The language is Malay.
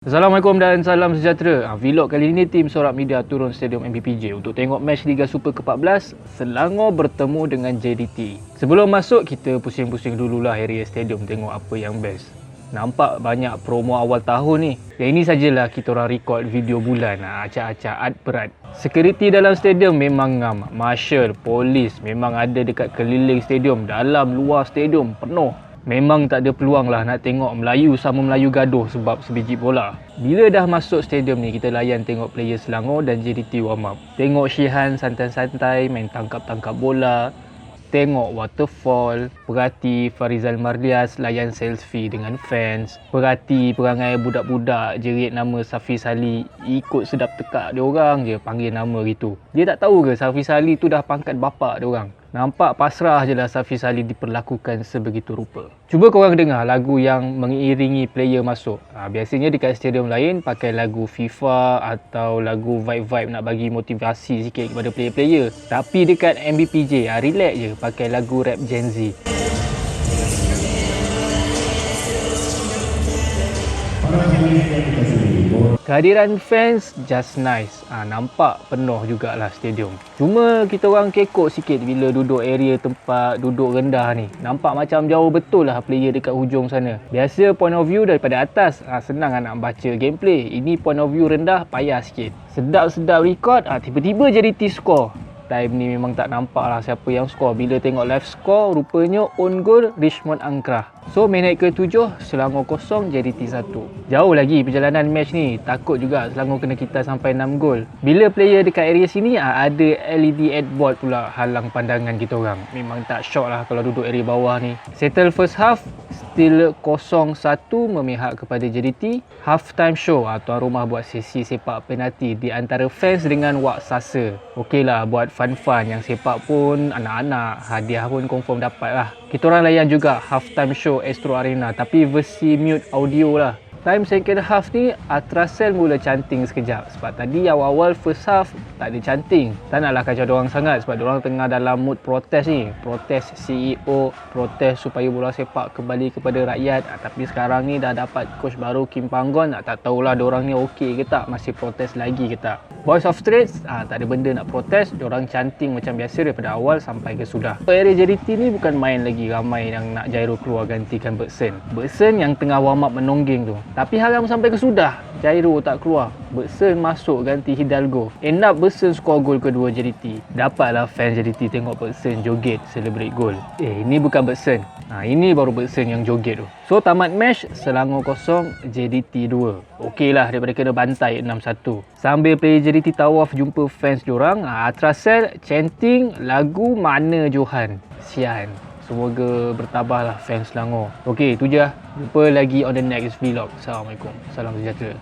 Assalamualaikum dan salam sejahtera. Vlog kali ini tim Sorak Media turun Stadium MBPJ untuk tengok match Liga Super ke-14 Selangor bertemu dengan JDT. Sebelum masuk, kita pusing-pusing dululah area stadium tengok apa yang best. Nampak banyak promo awal tahun ni. Yang ini sajalah kita orang record video bulan. Acak-acak berat. Security dalam stadium memang ngam. Marshal, polis memang ada dekat keliling stadium. Dalam luar stadium penuh. Memang tak ada peluang lah nak tengok Melayu sama Melayu gaduh sebab sebiji bola. Bila dah masuk stadium ni, kita layan tengok player Selangor dan JDT warm up. Tengok Syihan santai-santai main tangkap-tangkap bola. Tengok waterfall. Perhati Farizal Mardias layan selfie dengan fans. Perhati perangai budak-budak jerit nama Safiz Ali. Ikut sedap tekak dia orang je panggil nama gitu. Dia tak tahu ke Safiz Ali tu dah pangkat bapak dia orang. Nampak pasrah je lah Safiz Ali diperlakukan sebegitu rupa. Cuba korang dengar lagu yang mengiringi player masuk. Biasanya dekat stadium lain pakai lagu FIFA atau lagu vibe-vibe nak bagi motivasi sikit kepada player-player. Tapi dekat MBPJ, relax je pakai lagu rap Gen Z. Kehadiran fans just nice. Nampak penuh jugalah stadium. Cuma kita orang kekok sikit bila duduk area tempat duduk rendah ni. Nampak macam jauh betul lah player dekat hujung sana. Biasa point of view daripada atas, senang nak baca gameplay. Ini point of view rendah, payah sikit. Sedap-sedap record, tiba-tiba jadi T-score. Time ni memang tak nampak lah siapa yang score. Bila tengok live score, rupanya own goal Richmond Angkrah. So minit ke-7, Selangor 0, JDT 1. Jauh lagi perjalanan match ni. Takut juga Selangor kena kita sampai 6 gol. Bila player dekat area sini, ada LED headboard pula halang pandangan kita orang. Memang tak shock lah kalau duduk area bawah ni. Settle first half, still 0-1 memihak kepada JDT. Half time show, tuan rumah buat sesi sepak penalti di antara fans dengan Wak Sasa. Okey lah buat fun-fun, yang sepak pun anak-anak, hadiah pun confirm dapat lah. Kita orang layan juga half time show Astro Arena tapi versi mute audio lah. Time second half ni, Atrasel mula canting sekejap. Sebab tadi awal-awal first half tak ada canting. Tak naklah kacau diorang sangat sebab diorang tengah dalam mood protes ni. Protes CEO, protes supaya bola sepak kembali kepada rakyat. Tapi sekarang ni dah dapat coach baru Kim Panggon. Tak tahulah diorang ni okey ke tak, masih protes lagi ke tak. Boys of Trades, tak ada benda nak protes. Diorang canting macam biasa daripada awal sampai ke sudah. Area JDT ni bukan main lagi ramai yang nak Jairo keluar gantikan Bergson. Bergson yang tengah warm up menonggeng tu. Tapi haram sampai ke sudah, Jairo tak keluar. Bergson masuk ganti Hidalgo. End up Bergson skor gol kedua JDT. Dapatlah fans JDT tengok Bergson joget celebrate gol. Ini bukan Bergson. Ini baru Bergson yang joget tu. So tamat match, Selangor 0, JDT 2. Okey lah daripada kena bantai 6-1. Sambil player JDT tawaf jumpa fans diorang, Atrasel chanting lagu Mana Johan. Sian. Semoga bertabahlah fans Selangor. Okey, itu je lah. Jumpa lagi on the next vlog. Assalamualaikum. Salam sejahtera.